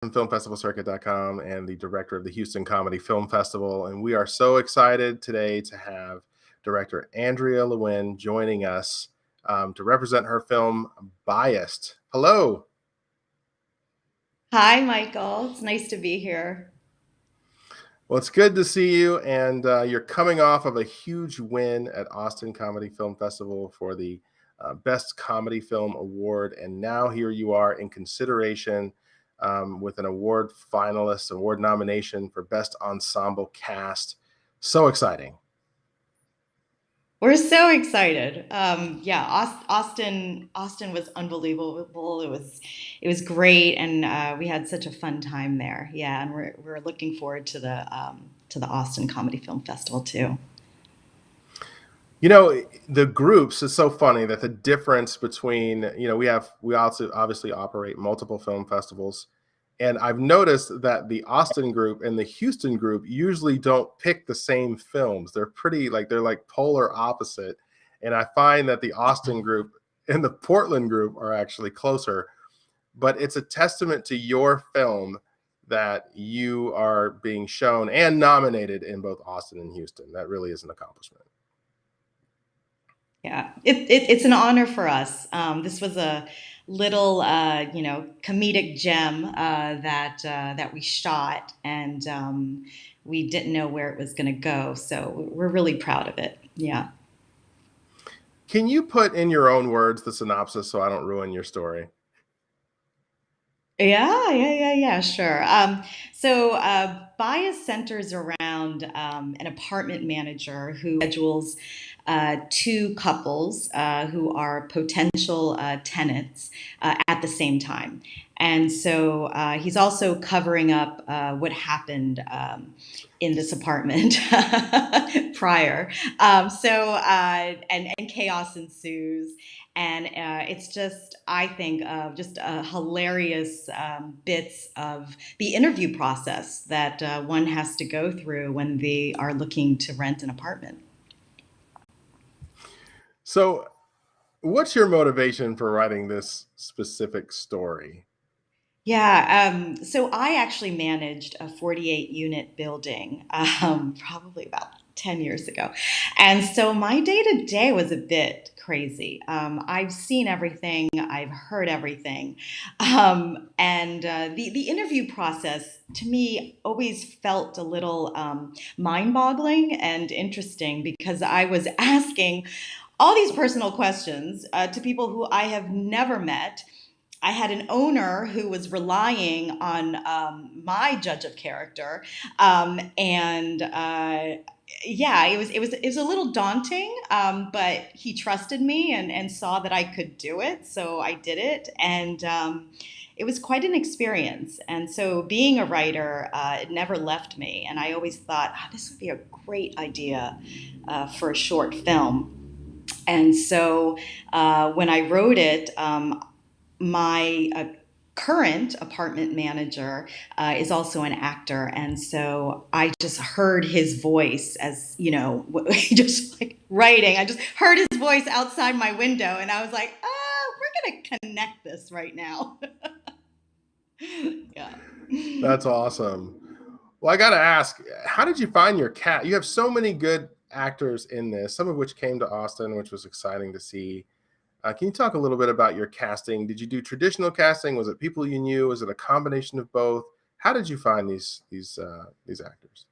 from filmfestivalcircuit.com and the director of the Houston Comedy Film Festival. And we are so excited today to have director Andrea Lwin joining us to represent her film Biased. Hello. Hi, Michael. It's nice to be here. Well, it's good to see you. And you're coming off of a huge win at Austin Comedy Film Festival for the Best Comedy Film Award. And now here you are in consideration with an award finalist, award nomination for Best Ensemble Cast. So exciting. We're so excited. Yeah, Austin was unbelievable. It was great, and we had such a fun time there. Yeah, and we're looking forward to the Austin Comedy Film Festival too. You know, the groups is so funny that the difference between, we also obviously operate multiple film festivals. And I've noticed that the Austin group and the Houston group usually don't pick the same films. They're like polar opposite. And I find that the Austin group and the Portland group are actually closer. But it's a testament to your film that you are being shown and nominated in both Austin and Houston. That really is an accomplishment. Yeah, it's an honor for us. This was a little, comedic gem that we shot, and we didn't know where it was going to go. So we're really proud of it. Yeah. Can you put in your own words the synopsis so I don't ruin your story? Yeah, sure. Bias centers around an apartment manager who schedules two couples who are potential tenants at the same time. And so he's also covering up what happened in this apartment prior. And chaos ensues, and it's just, I think, just hilarious bits of the interview process that one has to go through when they are looking to rent an apartment. So, what's your motivation for writing this specific story? Yeah, so I actually managed a 48 unit building probably about 10 years ago. And so my day to day was a bit crazy. I've seen everything, I've heard everything. And the interview process to me always felt a little mind boggling and interesting because I was asking all these personal questions to people who I have never met. I had an owner who was relying on my judge of character, and yeah, it was a little daunting, but he trusted me and saw that I could do it, so I did it, and it was quite an experience. And so, being a writer, it never left me, and I always thought, this would be a great idea for a short film. And so, when I wrote it, my current apartment manager is also an actor, and so I just heard his voice as just like writing. I just heard his voice outside my window, and I was like, we're gonna connect this right now. Yeah. That's awesome. Well, I got to ask, how did you find your cat? You have so many good actors in this, some of which came to Austin, which was exciting to see. Can you talk a little bit about your casting? Did you do traditional casting? Was it people you knew? Was it a combination of both? How did you find these actors?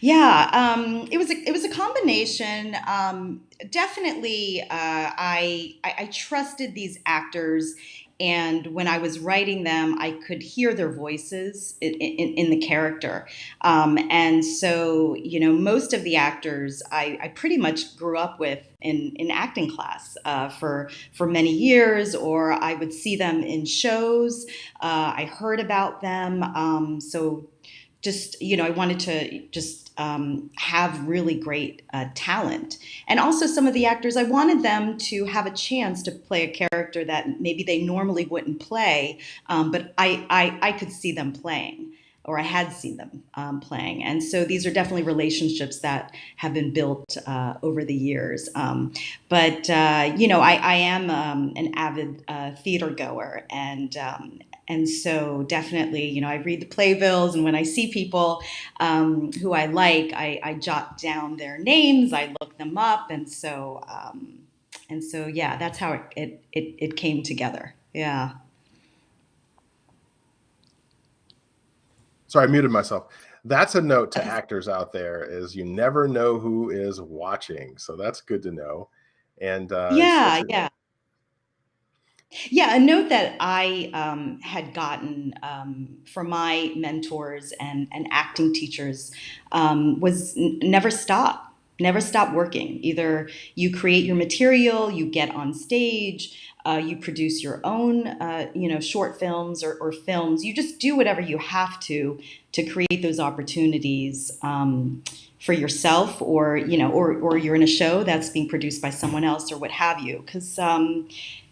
Yeah, it was a combination. Definitely, I trusted these actors, and when I was writing them, I could hear their voices in the character. And so, most of the actors I pretty much grew up with in acting class for many years, or I would see them in shows. I heard about them. So just I wanted to just have really great talent, and also some of the actors I wanted them to have a chance to play a character that maybe they normally wouldn't play, but I could see them playing. or I had seen them playing. And so these are definitely relationships that have been built over the years. But you know, I am an avid theater goer, and so definitely, you know, I read the playbills, and when I see people who I like, I jot down their names, I look them up, and so yeah, that's how it came together. Yeah. Sorry, I muted myself. That's a note to actors out there: is you never know who is watching. So that's good to know, and Yeah, especially yeah. Yeah, a note that I had gotten from my mentors and acting teachers was never stop. Never stop working. Either you create your material, you get on stage, you produce your own, you know, short films or films. You just do whatever you have to create those opportunities for yourself, or you know, or you're in a show that's being produced by someone else, or what have you. Because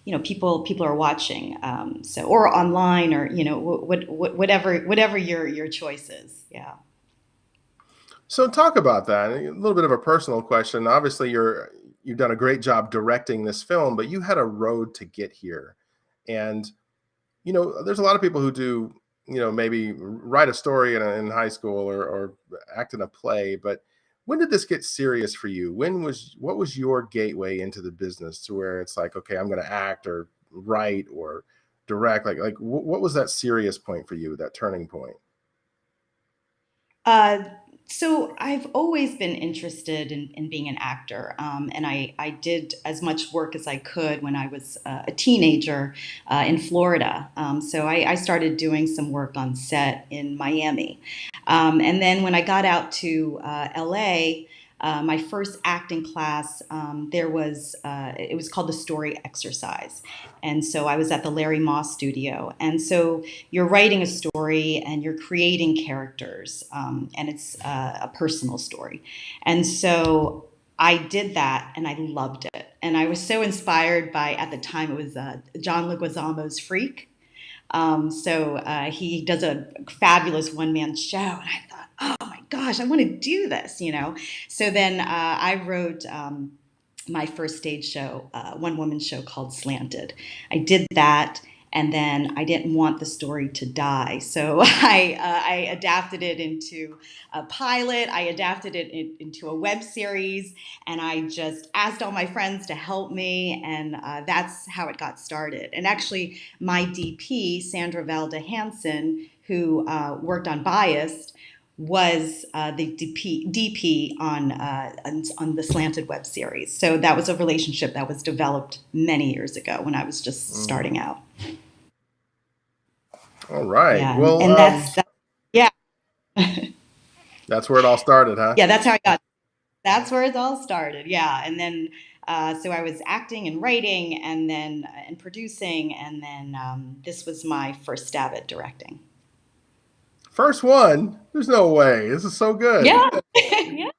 you know, people are watching, so, or online, or you know, whatever your choice is. Yeah. so talk about that. A little bit of a personal question. Obviously, you've done a great job directing this film, but you had a road to get here, and there's a lot of people who do, maybe write a story in high school or act in a play. But when did this get serious for you? What was your gateway into the business to where it's like, okay, I'm going to act or write or direct? What was that serious point for you, that turning point? Uh, so I've always been interested in being an actor, and I did as much work as I could when I was a teenager in Florida. So I started doing some work on set in Miami, and then when I got out to LA. My first acting class, it was called the Story Exercise, and so I was at the Larry Moss Studio, and so you're writing a story and you're creating characters, and it's a personal story. And so I did that and I loved it. And I was so inspired by, at the time, it was John Leguizamo's Freak. So he does a fabulous one man show. And I thought, oh my gosh, I want to do this, you know? So then I wrote my first stage show, one woman show called Slanted. I did that, and then I didn't want the story to die, so I adapted it into a pilot. I adapted it into a web series, and I just asked all my friends to help me, and that's how it got started. And actually, my DP, Sandra Valda Hansen, who worked on Biased, was the DP on the Slanted web series. So that was a relationship that was developed many years ago when I was just Mm. starting out. All right. Yeah, Well, and yeah, that's where it all started, huh? yeah, that's how I got. That's where it all started. Yeah, and then so I was acting and writing, and then and producing, and then this was my first stab at directing. First one. There's no way. This is so good. Yeah, yeah,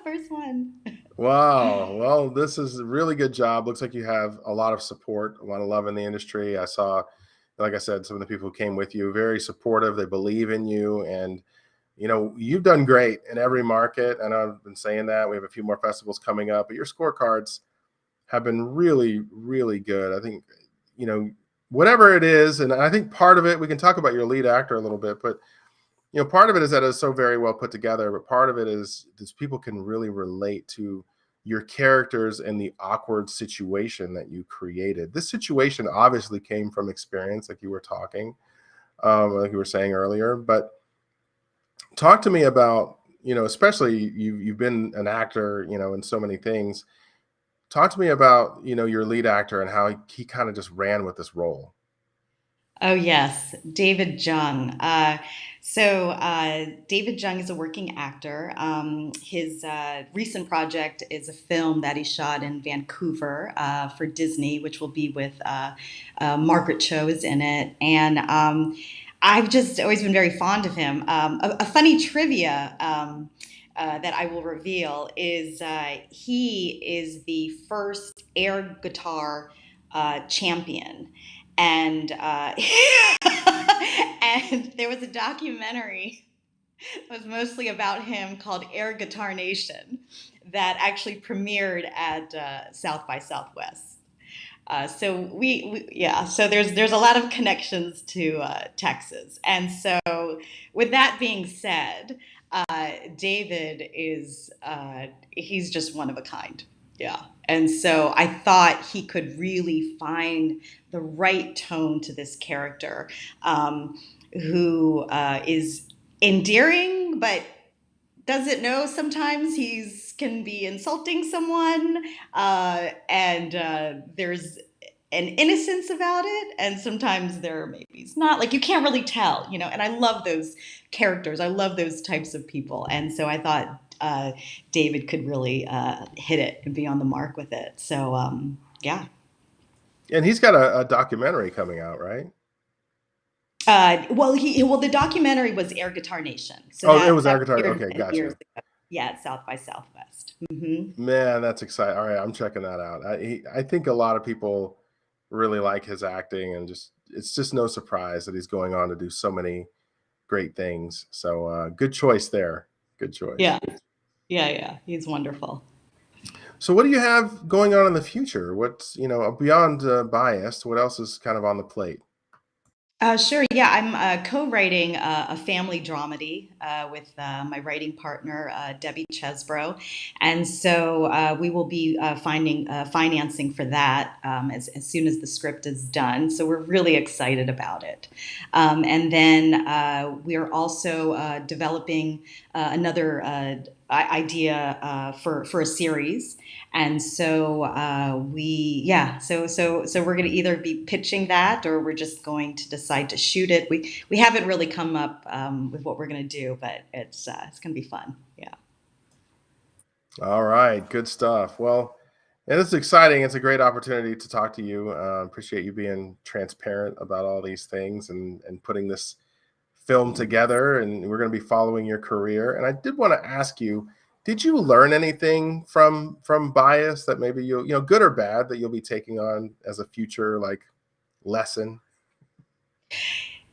first one. Wow. Well, this is a really good job. Looks like you have a lot of support, a lot of love in the industry. I saw, like I said, some of the people who came with you, very supportive. They believe in you. And, you've done great in every market. I know I've been saying that. We have a few more festivals coming up, but your scorecards have been really, really good. I think, you know, whatever it is, and I think part of it, we can talk about your lead actor a little bit, but part of it is that it's so very well put together, but part of it is people can really relate to your characters and the awkward situation that you created. This situation obviously came from experience, like you were talking, like you were saying earlier. But talk to me about, especially you've been an actor, in so many things. Talk to me about, your lead actor and how he kind of just ran with this role. Oh yes, David Jung. So David Jung is a working actor. His recent project is a film that he shot in Vancouver for Disney, which will be with Margaret Cho is in it, and I've just always been very fond of him. A funny trivia. That I will reveal is he is the first air guitar champion, and And there was a documentary that was mostly about him called Air Guitar Nation that actually premiered at South by Southwest. So yeah, so there's a lot of connections to Texas, and so with that being said, David is he's just one of a kind, yeah. And so I thought he could really find the right tone to this character, who is endearing, but doesn't know sometimes he's can be insulting someone, and there's an innocence about it, and sometimes there maybe it's not, like you can't really tell, and I love those characters, I love those types of people, and so I thought David could really hit it and be on the mark with it, so yeah. And he's got a documentary coming out, right? Well, the documentary was Air Guitar Nation, so Oh, it that was that air guitar. premiered Okay, many got years you. ago. Yeah, at South by Southwest. Hmm. Man, that's exciting. All right, I'm checking that out. I think a lot of people really like his acting, and just it's just no surprise that he's going on to do so many great things. So good choice there. Good choice. Yeah, yeah. He's wonderful. So what do you have going on in the future? What's beyond biased? What else is kind of on the plate? Sure. Yeah, I'm co-writing a family dramedy with my writing partner Debbie Chesbro, and so we will be finding financing for that as soon as the script is done. So we're really excited about it. And then we are also developing another idea for a series. And so so we're going to either be pitching that, or we're just going to decide to shoot it. We haven't really come up with what we're going to do, but it's going to be fun. Yeah. All right, good stuff. Well, and it's exciting. It's a great opportunity to talk to you. Appreciate you being transparent about all these things and putting this film together. And we're going to be following your career. And I did want to ask you, did you learn anything from bias that maybe good or bad, that you'll be taking on as a future like lesson?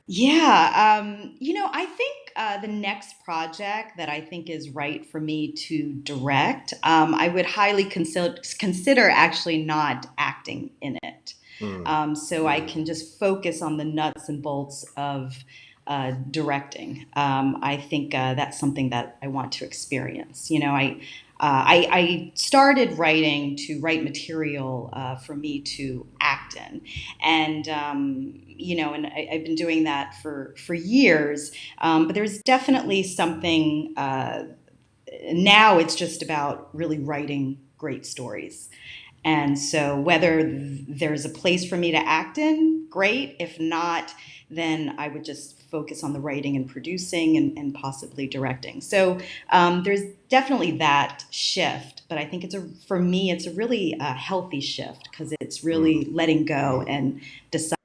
Yeah, I think the next project that I think is right for me to direct, I would highly consider actually not acting in it, Mm, so I can just focus on the nuts and bolts of directing. I think that's something that I want to experience. I started writing to write material for me to act in, and I've been doing that for years. But there's definitely something now. It's just about really writing great stories. And so, whether there's a place for me to act in, great. If not, then I would just focus on the writing and producing and possibly directing. So, there's definitely that shift. But I think for me, it's a really healthy shift because it's mm. really letting go and deciding